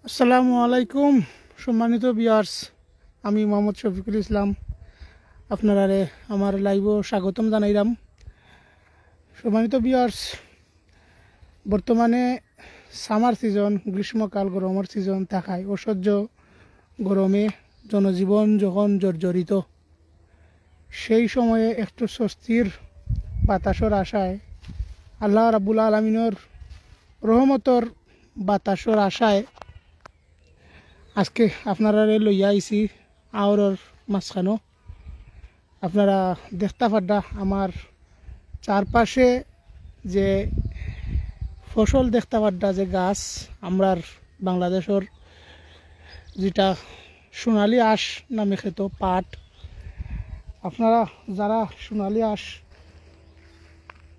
আসসালামু আলাইকুম সম্মানিত ভিউয়ার্স, আমি মোহাম্মদ শফিকুল ইসলাম আপনারারে আমার লাইভও স্বাগতম জানাইলাম। সম্মানিত ভিউয়ার্স, বর্তমানে সামার সিজন, গ্রীষ্মকাল গরমের সিজন থাকায় অসহ্য গরমে জনজীবন যখন জর্জরিত, সেই সময়ে একটু স্বস্তির বাতাসর আশায়, আল্লাহ রাব্বুল আলামিনের রহমতর বাতাসর আশায় আজকে আপনারা লইয়া আইছি আওরর মাঝখানো। আপনারা দেখতে পাড্ডা আমার চারপাশে যে ফসল দেখতে পাড্ডা, যে গাছ আমরার বাংলাদেশের যেটা সোনালী আঁশ নামে খেত পাট। আপনারা যারা সোনালী আঁশ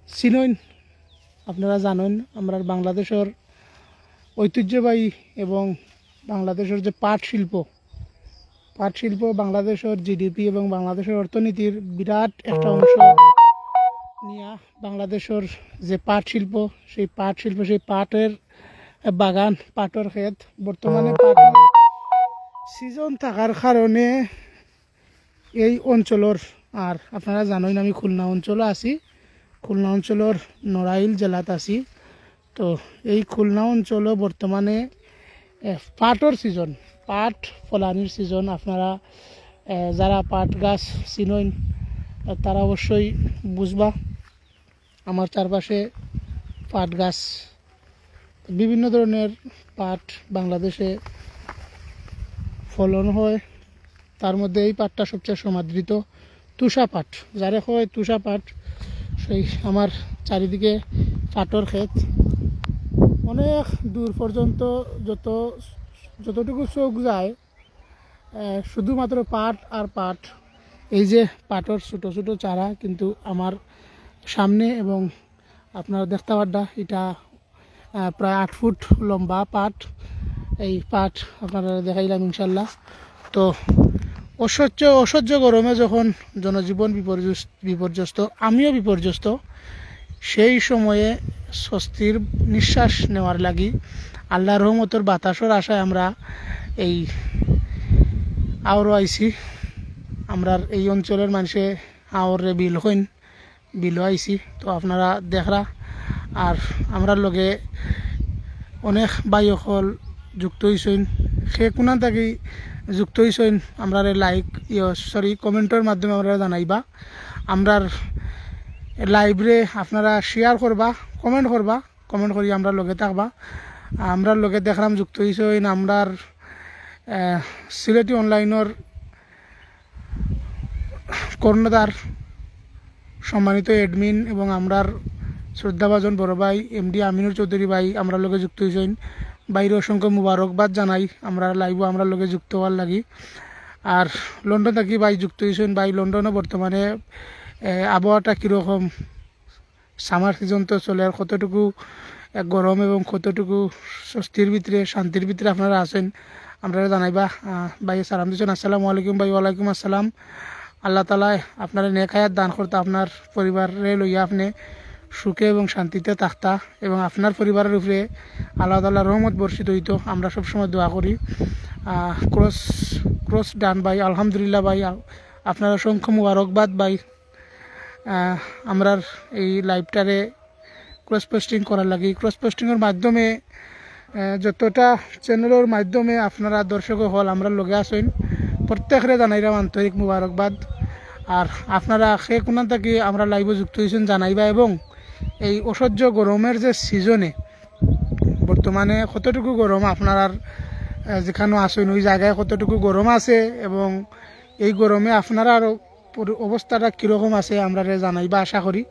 চিনেন, আপনারা জানেন আমরার বাংলাদেশের ঐতিহ্যবাহী এবং বাংলাদেশের যে পাট শিল্প বাংলাদেশের জিডিপি এবং বাংলাদেশের অর্থনীতির বিরাট একটা অংশ নিয়ে বাংলাদেশের যে পাট শিল্প, সেই পাটের বাগান, পাটের ক্ষেত। বর্তমানে পাটের সিজন থাকার কারণে এই অঞ্চলের, আর আপনারা জানেন আমি খুলনা অঞ্চলে আছি, খুলনা অঞ্চলের নড়াইল জেলাত আছি। তো এই খুলনা অঞ্চলে বর্তমানে পাটর সিজন, পাট ফলানির সিজন। আপনারা যারা পাট গাছ চিনেন তারা অবশ্যই বুঝবা। আমার চারপাশে পাট গাছ, বিভিন্ন ধরনের পাট বাংলাদেশে ফলন হয়। তার মধ্যে এই পাটটা সবচেয়ে সমাদৃত, তুষা পাট যারে হয় তুষা পাট। সেই আমার চারিদিকে পাটর ক্ষেত, অনেক দূর পর্যন্ত যতটুকু চোখ যায় শুধুমাত্র পাট আর পাট। এই যে পাটর ছোটো ছোটো চারা কিন্তু আমার সামনে, এবং আপনারা দেখতে পাড্ডা এটা প্রায় 8 ফুট লম্বা পাট। এই পাট আপনারা দেখাইলাম ইনশাল্লাহ। তো অসহ্য গরমে যখন জনজীবন বিপর্যস্ত, আমিও বিপর্যস্ত, সেই সময়ে স্বস্তির নিঃশ্বাস নেওয়ার লাগি আল্লাহর রহমতের বাতাসর আশায় আমরা এই আওরও আইছি। আমরা এই অঞ্চলের মানুষে আওরে বিলও আইছি। তো আপনারা দেখরা, আর আমরা লগে অনেক বাইকল যুক্ত হয়েছেন, সে কোনা থাকি যুক্ত হয়েছেন আমরা লাইক কমেন্টের মাধ্যমে আমরা জানাইবা। আমরার লাইভে আপনারা শেয়ার করবা, কমেন্ট করি আমরা লগে থাকবা। আমরা লগে দেখলাম যুক্ত হয়েছেন আমরার সিলেটি অনলাইনের কর্ণধার সম্মানিত অ্যাডমিন এবং আমরার শ্রদ্ধাভাজন বড় ভাই এমডি আমিনুর চৌধুরী ভাই আমরা লগে যুক্ত হয়েছেন। বাইরে অসংখ্য মুবারকবাদ জানাই আমরা লাইভও আমরা লগে যুক্ত হওয়ার লাগি। আর লন্ডন থাকি ভাই যুক্ত হয়েছেন। ভাই লন্ডনে বর্তমানে আবহাওয়াটা কীরকম, সামার সিজন তো চলে, আর কতটুকু গরম এবং কতটুকু স্বস্তির ভিতরে শান্তির ভিতরে আপনারা আছেন আপনারা জানাইবা। ভাই সালাম দিচ্ছেন, আসসালামু আলাইকুম ভাই। ওয়ালাইকুম আসসালাম। আল্লাহ তাআলা আপনারা নেক হায়াত দান করতে, আপনার পরিবারে লইয়া আপনি সুখে এবং শান্তিতে থাকতা, এবং আপনার পরিবারের উপরে আল্লাহ তাআলার রহমত বর্ষিত হইতো, আমরা সবসময় দোয়া করি। ক্রস ডান ভাই, আলহামদুলিল্লাহ ভাই, আপনার অসংখ্য মুবারকবাদ ভাই। আমরার এই লাইভটারে ক্রস পোস্টিং করার লাগি, ক্রস পোস্টিংয়ের মাধ্যমে যতটা চ্যানেলের মাধ্যমে আপনারা দর্শক হল আমরা লগে আসেন, প্রত্যেকরে জানাইলাম আন্তরিক মুবারকবাদ। আর আপনারা সে কোনা থাকি আমরা লাইভে যুক্ত হয়েছেন জানাইবা, এবং এই অসহ্য গরমের যে সিজনে বর্তমানে কতটুকু গরম আপনার যেখানে আসেন ওই জায়গায় কতটুকু গরম আছে, এবং এই গরমে আপনারা আরও অবস্থাটা কীরকম আছে আমরা জানাইবা আশা করি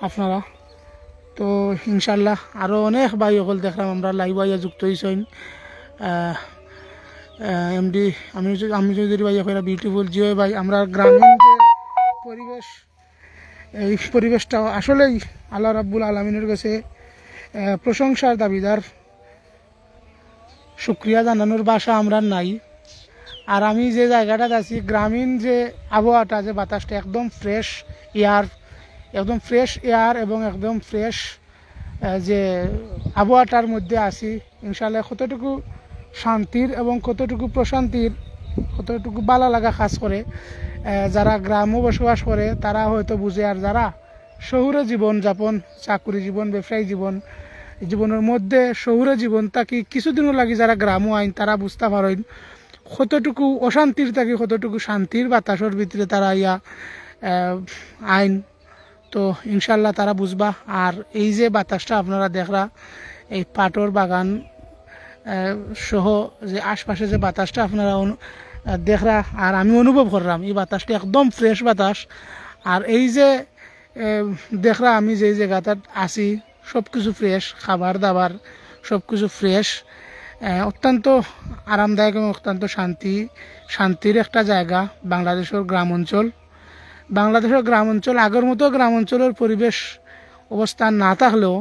আপনারা। তো ইনশাল্লাহ আরও অনেক ভাই সকল দেখলাম আমরা লাইভ আইয়া যুক্ত হয়েছেন। এমডি আমি চৌধুরী ভাই এখন বিউটিফুল জিও ভাই। আমরা গ্রামীণ যে পরিবেশ, এই পরিবেশটা আসলেই আল্লাহ রাব্বুল আলামিনের কাছে প্রশংসার দাবিদার, শুকরিয়া জানানোর ভাষা আমরা নাই। আর আমি যে জায়গাটাতে আছি, গ্রামীণ যে আবহাওয়াটা, যে বাতাসটা একদম ফ্রেশ এয়ার এবং একদম ফ্রেশ যে আবহাওয়াটার মধ্যে আছি ইনশাআল্লাহ কতটুকু শান্তির এবং কতটুকু প্রশান্তির কতটুকু ভালো লাগা কাজ করে যারা গ্রামে বসবাস করে তারা হয়তো বুঝে, আর যারা শহুরে জীবন যাপন চাকুরি জীবন ব্যবসায়ী জীবনের মধ্যে শহুরে জীবন থাকি কিছুদিনও লাগি যারা গ্রামও আইন তারা বুঝতে পারেন কতটুকু অশান্তির থাকি কতটুকু শান্তির বাতাসের ভিতরে তারা ইয়া আইন। তো ইনশাল্লাহ তারা বুঝবা। আর এই যে বাতাসটা আপনারা দেখরা এই পাটর বাগান সহ যে আশপাশে যে বাতাসটা আপনারা দেখরা আর আমি অনুভব করলাম এই বাতাসটা একদম ফ্রেশ বাতাস। আর এই যে দেখরা আমি যে জায়গাটা আছি সব কিছু ফ্রেশ, খাবার দাবার সব কিছু ফ্রেশ, অত্যন্ত আরামদায়ক এবং অত্যন্ত শান্তির একটা জায়গা বাংলাদেশের গ্রাম অঞ্চল। বাংলাদেশের গ্রাম অঞ্চল আগের মতো গ্রাম অঞ্চলের পরিবেশ অবস্থান না থাকলেও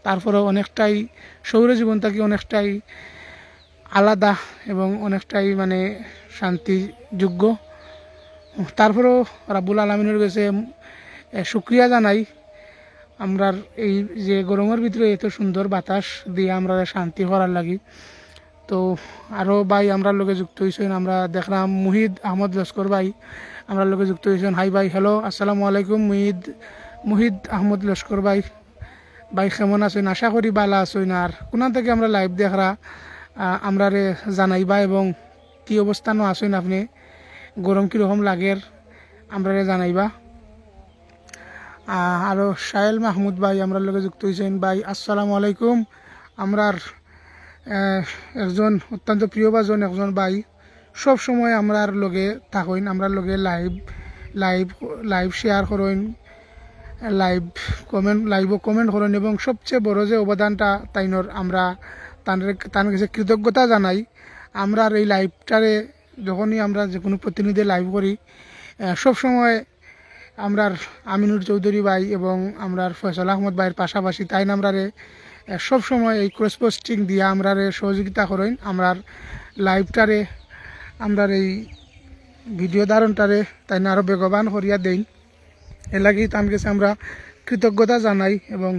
তারপরে অনেকটাই শহুরে জীবন থেকে অনেকটাই আলাদা এবং অনেকটাই মানে শান্তিযোগ্য। তারপরেও রাব্বুল আলামিনের কাছে শুকরিয়া জানাই আমরার এই যে গরমের ভিতরে এত সুন্দর বাতাস দিয়ে আমরা শান্তি করার লাগি। তো আরও ভাই আমরা লোকে যুক্ত হয়েছেন, আমরা দেখলাম মুহিদ আহমদ লস্কর ভাই আমরা লোকে যুক্ত হয়েছেন। হাই ভাই, হ্যালো, আসসালামু আলাইকুম। মুহিদ আহমদ লস্কর ভাই কেমন আছেন? আশা করি ভালো আছেন। আর কোনা থেকে আমরা লাইভ দেখরা আমরা জানাইবা এবং কি অবস্থানও আছেন আপনি, গরম কীরকম লাগের আমরা জানাইবা। আরও সাহেল মাহমুদ ভাই আমরা লোকে যুক্ত হয়েছেন। ভাই আসসালামু আলাইকুম। আমরার একজন অত্যন্ত প্রিয়ভাজন একজন ভাই সব সময় আমরার লগে থাকেন, আমরা লগে লাইভ শেয়ার করেন, লাইভ কমেন্ট করেন এবং সবচেয়ে বড় যে অবদানটা তাইনর আমরা তার কাছে কৃতজ্ঞতা জানাই। আমরা এই লাইভটারে যখনই আমরা যে কোনো প্রতিনিধি লাইভ করি সবসময় আমরার আমিনুর চৌধুরী ভাই এবং আমরার ফয়সাল আহমদ ভাইয়ের পাশাপাশি তাই আমরারে সবসময় এই ক্রস পোস্টিং দিয়ে আমরারে সহযোগিতা করেন। আমরার লাইভটারে আমরার এই ভিডিও ধারণটারে তাই আরও বেগবান করিয়া দেই। এ লাগি তান গেছে আমরা কৃতজ্ঞতা জানাই এবং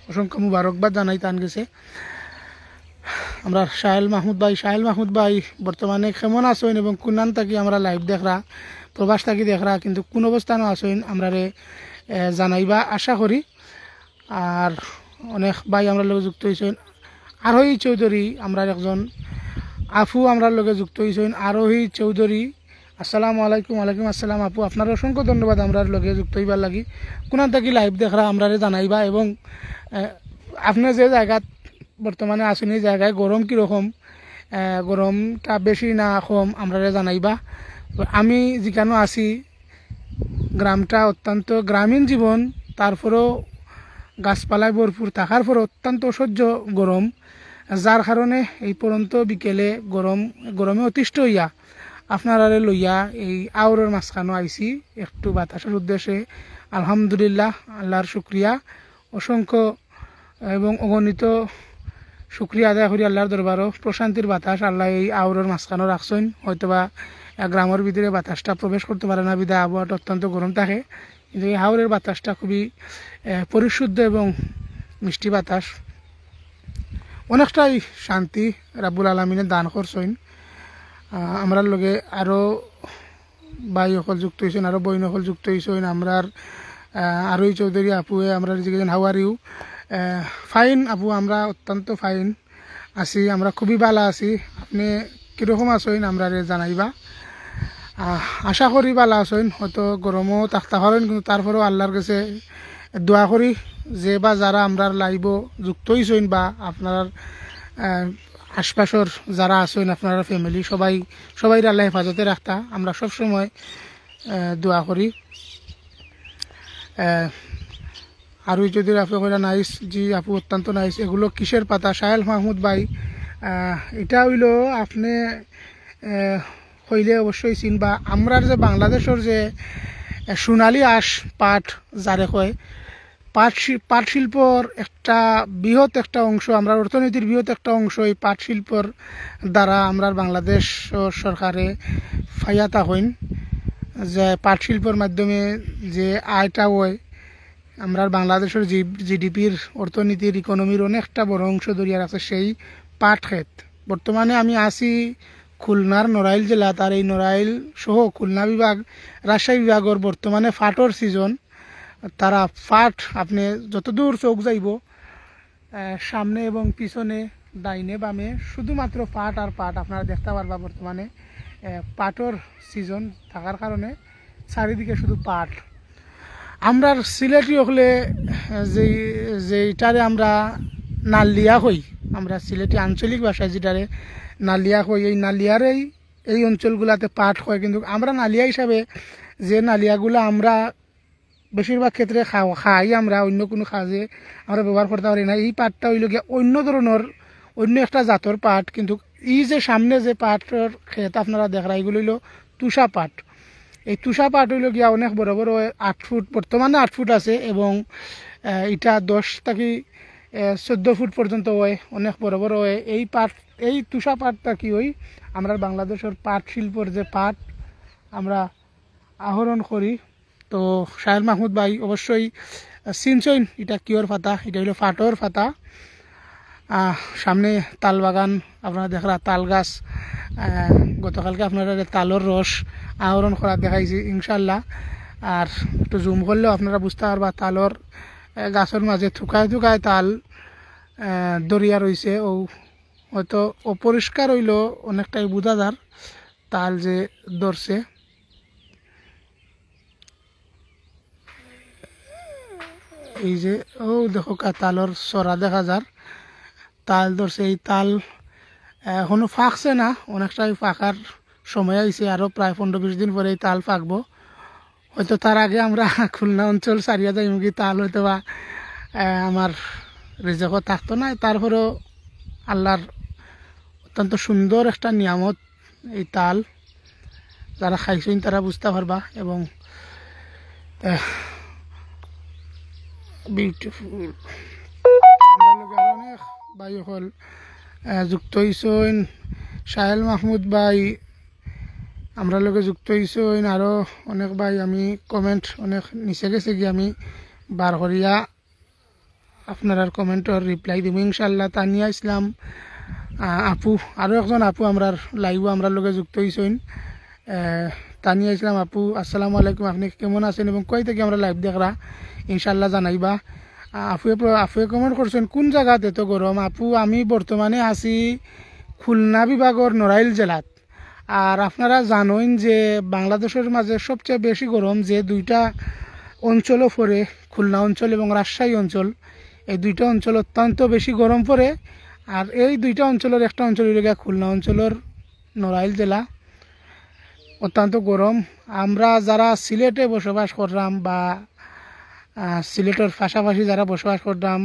অসংখ্য মুবারকবাদ জানাই তান গেছে। আমরা সাহেল মাহমুদ ভাই বর্তমানে কেমন আছেন এবং কোনান থাকি আমরা লাইভ দেখরা প্রবাস থাকি দেখরা কিন্তু কোন অবস্থানও আছেন আমরা জানাইবা আশা করি। আর অনেক ভাই আমরা লগে যুক্ত হয়েছেন। আরোহী চৌধুরী আমরা একজন আপু আমরা লগে যুক্ত হয়েছেন। আরোহী চৌধুরী আসসালামু আলাইকুম। ওয়ালাইকুম আসসালাম আপু, আপনার অসংখ্য ধন্যবাদ আমরা লগে যুক্ত হইবার লাগি। কোনান থাকি লাইভ দেখরা আমরা জানাইবা এবং আপনার যে জায়গা বর্তমানে আছেন এই জায়গায় গরম কীরকম, গরমটা বেশি না কম আমরা জানাইবা। আমি যেখানে আছি গ্রামটা অত্যন্ত গ্রামীণ জীবন, তারপরেও গাছপালায় ভরপুর থাকার পর অত্যন্ত অসহ্য গরম, যার কারণে এই পরন্ত বিকেলে গরমে অতিষ্ঠ হইয়া আপনারা লইয়া এই আউরের মাঝখানো আইছি একটু বাতাসের উদ্দেশ্যে। আলহামদুলিল্লাহ, আল্লাহর শুক্রিয়া, অসংখ্য এবং অগণিত শুক্রিয়া আদায় করি আল্লাহর দরবারও। প্রশান্তির বাতাস আল্লাহ এই আউরের মাঝখানো রাখছেন। হয়তোবা গ্রামের ভিতরে বাতাসটা প্রবেশ করতে পারে না, বিধায় আবহাওয়াটা অত্যন্ত গরম থাকে, কিন্তু এই হাওরের বাতাসটা খুবই পরিশুদ্ধ এবং মিষ্টি বাতাস, অনেকটাই শান্তি রাব্বুল আলামিনে দান করছেন। আমরার লগে আরও ভাই সকল যুক্ত হয়েছেন, আরও বইন সকল যুক্ত হয়েছেন। আমরার আরোহী চৌধুরী আপুয়ে আমরা জিজ্ঞেস হাউ আর ইউ? ফাইন আপু, আমরা অত্যন্ত ফাইন আছি, আমরা খুবই ভালো আছি। আপনি কীরকম আছেন আমরা জানাইবা। আশা করি ভালো আছেন, হয়তো গরমও থাকতে পারেন, কিন্তু তারপরেও আল্লাহর কাছে দোয়া করি যে বা যারা আমরা লাইভ যুক্ত হয়েছেন বা আপনার আশপাশের যারা আছেন আপনারা ফ্যামিলি সবাই আল্লাহ হেফাজতে রাখতা আমরা সবসময় দোয়া করি। আর ওই যদি আপনি কইরা নাইস, জি আপু অত্যন্ত নাইস। এগুলো কিসের পাতা? সাহেল মাহমুদ ভাই, এটা হইল আপনি হইলে অবশ্যই চিনবা। আমরার যে বাংলাদেশের যে সোনালী আঁশ পাট যারে কয়, পাট শিল্পর একটা বৃহৎ একটা অংশ, আমরা অর্থনীতির বৃহৎ একটা অংশ এই পাট শিল্পর দ্বারা আমরা বাংলাদেশ সরকারে ফাইয়াতা হইন, যে পাট শিল্পর মাধ্যমে যে আয়টা হয় আমরা বাংলাদেশের জিডিপির অর্থনীতির ইকোনমির অনেকটা বড় অংশ ধরিয়া আছে সেই পাট ক্ষেত। বর্তমানে আমি আছি খুলনার নড়াইল জেলা, তার এই নড়াইল সহ খুলনা বিভাগ, রাজশাহী বিভাগের বর্তমানে ফাটর সিজন। তারা ফাট আপনি যতদূর চোখ যাইব সামনে এবং পিছনে ডাইনে বামে শুধুমাত্র পাট আর পাট আপনারা দেখতে পারবা। বর্তমানে পাটর সিজন থাকার কারণে চারিদিকে শুধু পাট। আমরা সিলেটি হলে যেটারে আমরা নালিয়া হই, আমরা সিলেটি আঞ্চলিক ভাষায় যেটারে নালিয়া হই, এই নালিয়ারেই এই অঞ্চলগুলাতে পাট হয়। কিন্তু আমরা নালিয়া হিসাবে যে নালিয়াগুলো আমরা বেশিরভাগ ক্ষেত্রে খাই, আমরা অন্য কোনো কাজে আমরা ব্যবহার করতে পারি না। এই পাটটা হইল গিয়ে অন্য ধরনের, অন্য একটা জাতর পাট। কিন্তু এই যে সামনে যে পাটের ক্ষেত আপনারা দেখরা, এগুলো হইল তুষা পাট। এই তুষা পাট হইল গিয়া অনেক বড় বড় 8 ফুট, বর্তমানে 8 ফুট আছে এবং এটা 10 থেকে 14 ফুট পর্যন্ত হয়, অনেক বড় বড় হয় এই পাট। এই তুষা পাটটা কি হয়, আমরা বাংলাদেশের পাট শিল্পর যে পাট আমরা আহরণ করি। তো শাহের মাহমুদ ভাই অবশ্যই চিনছেন এটা কিওর পাতা, এটা হইল ফাটর পাতা। সামনে তাল বাগান আপনারা দেখরা, তাল গাছ। গতকালকে আপনারা তালর রস আহরণ করা দেখাইছি ইনশাল্লাহ। আর একটু জুম করলেও আপনারা বুঝতে পারবা তালর গাছের মাঝে থুকায় থুকায় তাল দরিয়া রয়েছে। ও হয়তো অপরিষ্কার হইল অনেকটাই বোঝা যার তাল যে ধরছে। এই যে ও দেখো তালর চড়া দেখা যার, তাল ধরছে। এই তাল এখনো ফাঁকছে না, অনেকটাই ফাঁকার সময় আইছে, আরো প্রায় 15-20 দিন পরে এই তাল ফাঁকবো। হয়তো তার আগে আমরা খুলনা অঞ্চল সারিয়া যাই মুখী তাল হয়তো বা আমার রিজেকও থাকতো না। তারপরেও আল্লাহর অত্যন্ত সুন্দর একটা নিয়ামত এই তাল, যারা খাইছেন তারা বুঝতে পারবা। এবং বিউটিফুল অনেক ভাই হল যুক্ত হইছেন। শাহেল মাহমুদ ভাই আমরা লোকে যুক্ত হইছেন, আরও অনেক ভাই। আমি কমেন্ট অনেক নিচে গেছে গিয়ে আমি বার করিয়া আপনার কমেন্টর রিপ্লাই দিব ইনশাল্লাহ। তানিয়া ইসলাম আপু, আরও একজন আপু আমরা লাইভ আমরা লোকে যুক্ত হইছেন। তানিয়া ইসলাম আপু, আসসালামু আলাইকুম, আপনি কেমন আছেন এবং কই থেকে আমরা লাইভ দেখরা ইনশাল্লাহ জানাইবা। আপুয়ে কমেন্ট করছেন কোন জায়গাতে এত গরম। আপু আমি বর্তমানে আছি খুলনা বিভাগের নড়াইল জেলাত। আর আপনারা জানেন যে বাংলাদেশের মাঝে সবচেয়ে বেশি গরম যে দুইটা অঞ্চলও পড়ে, খুলনা অঞ্চল এবং রাজশাহী অঞ্চল, এই দুইটা অঞ্চল অত্যন্ত বেশি গরম পড়ে। আর এই দুইটা অঞ্চলের একটা অঞ্চল হইল গিয়া খুলনা অঞ্চলের নড়াইল জেলা, অত্যন্ত গরম। আমরা যারা সিলেটে বসবাস করলাম বা সিলেটের পাশাপাশি যারা বসবাস করতাম,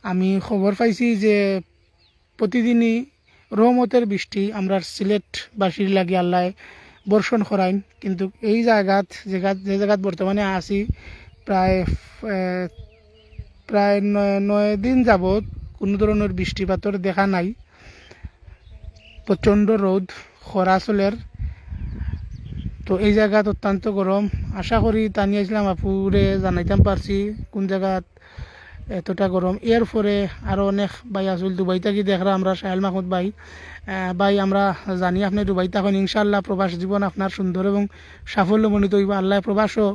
আমি খবর পাইছি যে প্রতিদিনই রহমতের বৃষ্টি আমরা সিলেটবাসীর লাগে আল্লাহ বর্ষণ করাইন। কিন্তু এই যে জায়গাত বর্তমানে আছি প্রায় 9 দিন যাবৎ কোনো ধরনের বৃষ্টিপাতর দেখা নাই। প্রচণ্ড রোদ, খরা চলের। তো এই জায়গাত অত্যন্ত গরম। আশা করি তানিয়া ইসলাম আপুরে জানাইতাম পারছি কোন জায়গাত এতটা গরম। এরপরে আরও অনেক ভাই আসল দুবাই থাকি দেখরা আমরা শাহেল মাহমুদ ভাই। ভাই আমরা জানি আপনি দুবাই থাকেন, ইনশাল্লাহ প্রবাস জীবন আপনার সুন্দর এবং সাফল্যমণ্ডিত হইব। আল্লাহ প্রবাসও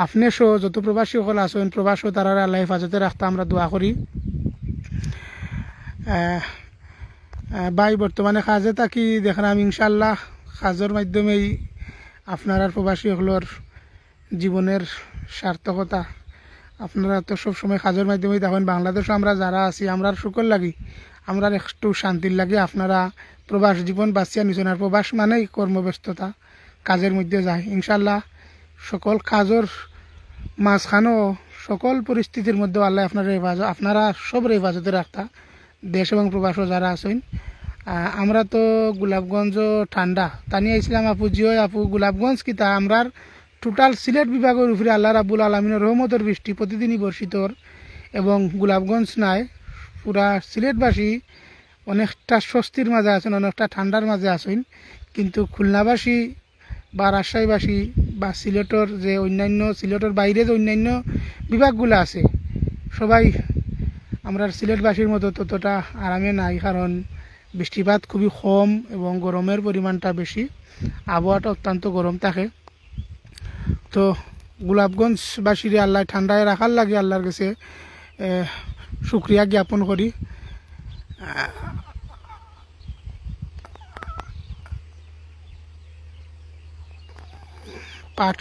আপনি সহ যত প্রবাসী সকল আছেন প্রবাসও তারা আল্লাহ হেফাজতে রাখতে আমরা দোয়া করি। ভাই বর্তমানে কাজে থাকি দেখলাম, ইনশাল্লাহ কাজের মাধ্যমেই আপনার আর প্রবাসী সকলের জীবনের সার্থকতা। আপনারা তো সবসময় কাজের মাধ্যমেই দেখেন। বাংলাদেশে আমরা যারা আছি আমরা সুখর লাগি, আমরা একটু শান্তির লাগে। আপনারা প্রবাস জীবন বাঁচিয়া নিছেন। আর প্রবাস মানেই কর্মব্যস্ততা, কাজের মধ্যে যায়। ইনশাল্লাহ সকল কাজের মাঝখানেও সকল পরিস্থিতির মধ্যে আল্লাহ আপনারা সব হেফাজতে রাখতা, দেশ এবং প্রবাসও যারা আছেন। আমরা তো গোলাপগঞ্জ ঠান্ডা। তানিয়া ইসলাম আপু জিও আপু গোলাপগঞ্জ কিতা আমরার টোটাল সিলেট বিভাগের উপরে আল্লাহ রাব্বুল আলমিনের রহমতের বৃষ্টি প্রতিদিনই বর্ষিতর। এবং গোলাপগঞ্জ নাই, পুরা সিলেটবাসী অনেকটা স্বস্তির মাঝে আছেন, অনেকটা ঠান্ডার মাঝে আছেন। কিন্তু খুলনাবাসী বা রাজশাহীবাসী বা সিলেটর যে অন্যান্য সিলেটের বাইরে যে অন্যান্য বিভাগগুলো আছে সবাই আমরা সিলেটবাসীর মতো ততটা আরামে নাই, কারণ বৃষ্টিপাত খুবই কম এবং গরমের পরিমাণটা বেশি, আবহাওয়াটা অত্যন্ত গরম থাকে। তো গোলাপগঞ্জবাসীর আল্লাহ ঠান্ডায় রাখার লাগে আল্লাহর কাছে শুক্রিয়া জ্ঞাপন করি। পাঠ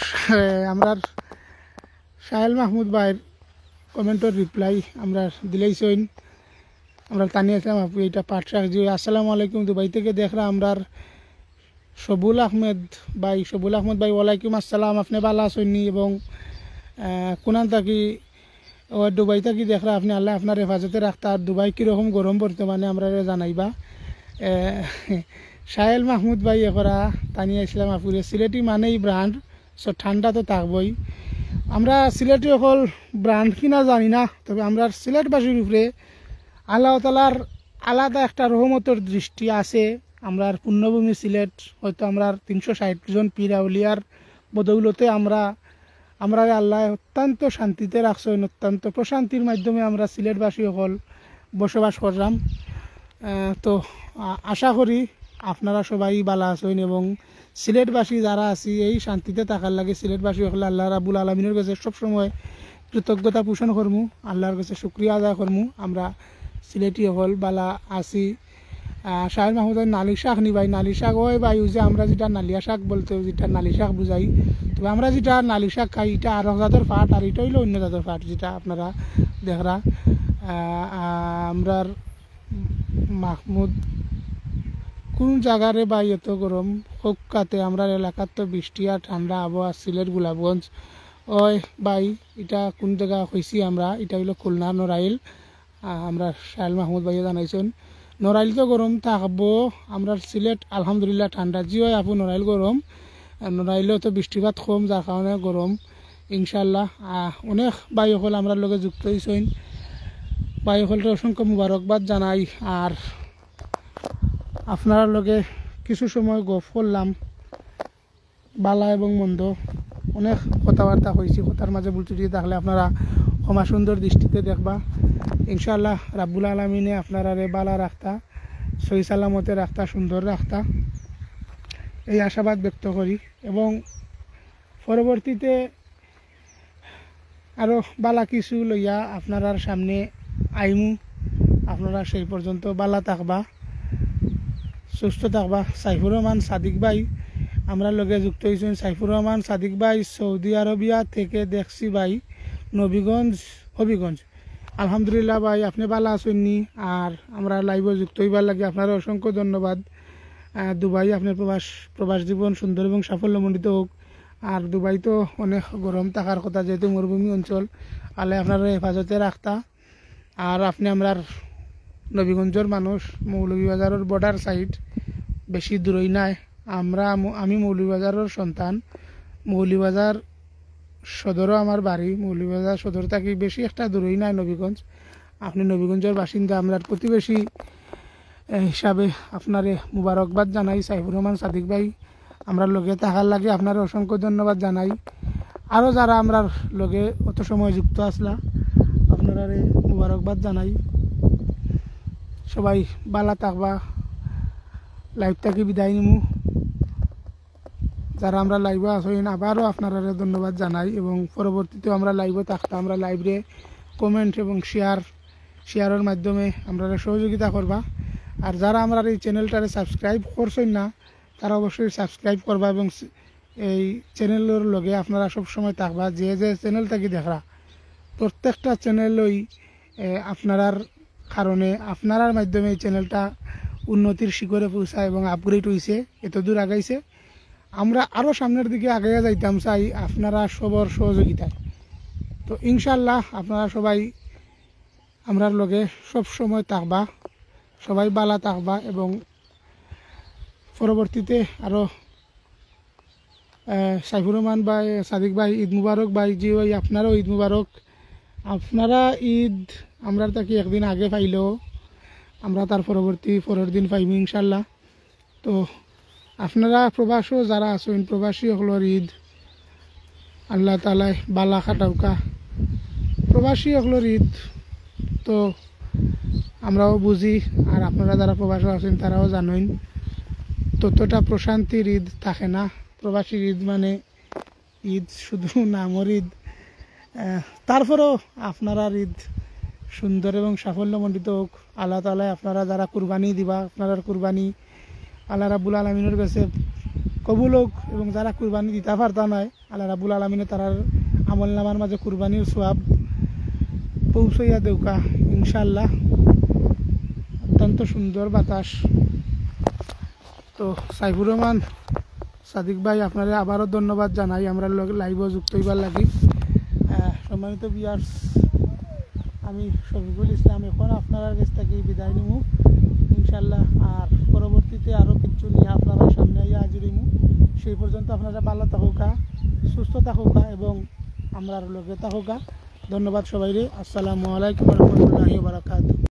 আমরা সাহেল মাহমুদ ভাইয়ের কমেন্টের রিপ্লাই আমরা দিলেইছইন, আমরা তানিয়েছিলাম আপু এইটা পাঠ রাখছি। আসসালামু আলাইকুম, দুবাই থেকে দেখরা আমরা সবুল আহমেদ ভাই ওয়ালাইকুম আসসালাম, আপনি ভালো আছেননি? এবং কোনান থাকি দুবাই থাকি দেখরা আপনি আল্লাহ আপনার হেফাজতে রাখতা। আর দুবাই কীরকম গরম বর্তমানে আমরা জানাইবা। সাহেল মাহমুদ ভাই এরা তানিয়ে আসলাম আপুরে, সিলেটি মানেই ব্রান্ড, সো ঠান্ডা তো থাকবই। আমরা সিলেটি অকল ব্রান্ড কিনা জানি না, তবে আমরা সিলেটবাসীর উপরে আল্লাহ তালার আলাদা একটা রহমতের দৃষ্টি আছে। আমরা পুণ্যভূমি সিলেট, হয়তো আমরা 360 জন পীর আউলিয়ার বদৌলতে আমরা আল্লাহ অত্যন্ত শান্তিতে রাখছেন, অত্যন্ত প্রশান্তির মাধ্যমে আমরা সিলেটবাসী সকল বসবাস করলাম। তো আশা করি আপনারা সবাই ভালো আছেন এবং সিলেটবাসী যারা আছি এই শান্তিতে থাকার লাগে সিলেটবাসী সকলে আল্লাহ রাব্বুল আলমিনের কাছে সবসময় কৃতজ্ঞতা পোষণ করমু, আল্লাহর কাছে শুক্রিয়া আদায় করমু। আমরা সিলেটি সকল বালা আছি। শাহের মাহমুদের নালি শাক নি ভাই, নালি শাক হয় ভাই ওই যে আমরা যেটা নালিয়া শাক বলতে যেটা নালি শাক বুঝাই, তবে আমরা যেটা নালি শাক খাই এটা আরো জাতের ফাট, আর এটা হইলো অন্য জাতের ফাট যেটা আপনারা দেখরা। আমরার মাহমুদ কোন জায়গারে ভাই এত গরম হোকাতে, আমরা এলাকার তো বৃষ্টি আর ঠান্ডা আবহাওয়া। সিলেট গোলাপগঞ্জ ওই ভাই এটা কোন জায়গা হয়েছি আমরা, এটা হইলো খুলনা নড়াইল। আমরা শাহেল মাহমুদ ভাইয়া জানাইছেন নড়াইল তো গরম থাকবো, আমরা সিলেট আলহামদুলিল্লাহ ঠান্ডা। জি হয় আপু নড়াইল গরম, নড়াইলেও তো বৃষ্টিপাত কম যার কারণে গরম ইনশাল্লাহ। অনেক ভাই সকল আমরা লগে যুক্ত হয়েছেন, ভাই সকলকে অসংখ্য মুবারকবাদ জানাই। আর আপনার লগে কিছু সময় গপ করলাম, বালা এবং মন্দ অনেক কথাবার্তা হয়েছি, কথার মাঝে ভুল ত্রুটি থাকলে আপনারা ক্ষমা সুন্দর দৃষ্টিতে দেখবা। ইনশাআল্লাহ রাব্বুল আলমিনে আপনারা রে বালা রাখতা, সহি সালামতে রাখতা, সুন্দর রাখতা, এই আশাবাদ ব্যক্ত করি। এবং পরবর্তীতে আরও বালা কিছু লইয়া আপনার সামনে আইমু। আপনারা সেই পর্যন্ত বালা থাকবা, সুস্থ থাকবা। সাইফুর রহমান সাদিক ভাই আমরা লগে যুক্ত হয়েছেন। সাইফুর রহমান সাদিক ভাই সৌদি আরবিয়া থেকে দেখছি ভাই, হবিগঞ্জ। আলহামদুলিল্লাহ ভাই আপনি ভালো আছেননি? আর আমরা লাইভে যুক্ত হইবার লাগে আপনার অসংখ্য ধন্যবাদ। দুবাই আপনার প্রবাস জীবন সুন্দর এবং সাফল্যমণ্ডিত হোক। আর দুবাই তো অনেক গরম থাকার কথা, যেহেতু মরুভূমি অঞ্চল, আল্লাহ আপনার হেফাজতে রাখতা। আর আপনি আমরা নবীগঞ্জের মানুষ, মৌলভীবাজারের বর্ডার সাইড, বেশি দূরই নাই। আমি মৌলভীবাজারের সন্তান, মৌলভীবাজার সদরও আমার বাড়ি, মৌলভীবাজার সদর থাকি বেশি একটা দূরই নাই নবীগঞ্জ। আপনি নবীগঞ্জের বাসিন্দা, আমরা প্রতিবেশী হিসাবে আপনারে মুবারকবাদ জানাই। সাইফুর রহমান সাদিক ভাই আমরা লগে থাকার লাগে আপনার অসংখ্য ধন্যবাদ জানাই। আরও যারা আমরা লগে অত সময় যুক্ত আসলা আপনারা মুবারকবাদ জানাই। সবাই বালা থাকবা, লাইভ থাকি বিদায় নিমু। যারা আমরা লাইভে আসেন আবারও আপনারা ধন্যবাদ জানাই। এবং পরবর্তীতেও আমরা লাইভে থাকতাম, আমরা লাইভে কমেন্ট এবং শেয়ারের মাধ্যমে আমরা সহযোগিতা করবা। আর যারা আমরা এই চ্যানেলটারে সাবস্ক্রাইব করছেন না তারা অবশ্যই সাবস্ক্রাইব করবা এবং এই চ্যানেলের লগে আপনারা সবসময় থাকবা। যে যে চ্যানেল থাকি দেখরা প্রত্যেকটা চ্যানেলই আপনার কারণে, আপনার মাধ্যমে এই চ্যানেলটা উন্নতির শিখরে পৌঁছায় এবং আপগ্রেড হয়েছে, এত দূর আগাইছে। আমরা আরও সামনের দিকে আগাইয়া যাইতাম চাই আপনারা সবার সহযোগিতায়। তো ইনশাল্লাহ আপনারা সবাই আমরার লগে সব সময় থাকবা, সবাই বালা থাকবা। এবং পরবর্তীতে আরও সাইফুর রহমান ভাই, সাদিক ভাই ঈদ মুবারক ভাই। জি ভাই আপনারাও ঈদ মুবারক। আপনারা ঈদ আমরা তাকে একদিন আগে পাইলেও আমরা তার পরের দিন পাইব ইনশাল্লাহ। তো আপনারা প্রবাসও যারা আছেন প্রবাসী হলোর ঈদ আল্লাহ তাআলা বালা খাটাউকা প্রবাসী হলোর ঈদ তো আমরাও বুঝি আর আপনারা যারা প্রবাসী আছেন তারাও জানেন ততটা প্রশান্তির ঈদ থাকে না প্রবাসীর ঈদ মানে ঈদ শুধু নামর ঈদ তারপরেও আপনারা ঈদ সুন্দর এবং সাফল্যমণ্ডিত হোক আল্লাহ তাআলা আপনারা যারা কুরবানি দিবা আপনারা কুরবানি আল্লাহ রাব্বুল আলামিনের কাছে কবুল হোক এবং যারা কুরবানি দিতে পারতা নয় আল্লাহ রাব্বুল আলামিনে তারার আমল নামার মাঝে কুরবানির সওয়াব পৌঁছাইয়া দেউকা ইনশাআল্লাহ অত্যন্ত সুন্দর বাতাস তো সাইফুর রহমান সাদিক ভাই আপনারা আবারও ধন্যবাদ জানাই আমরা লাইভও যুক্ত হইবার লাগি সম্মানিত ভিউয়ার্স আমি শফিকুল ইসলাম এখন আপনার কাছ থেকে বিদায় নিব ইনশাআল্লাহ আর পরবর্তীতে আরও কিছু নিয়ে আপনারা সামনে আইয়া হাজির হইমু সেই পর্যন্ত আপনারা ভালো থাকুকা সুস্থ থাকুকা এবং আমরা লগে থাকুকা ধন্যবাদ সবাইরে আসসালামু আলাইকুম ওয়া রাহমাতুল্লাহি ওয়া বারাকাতুহু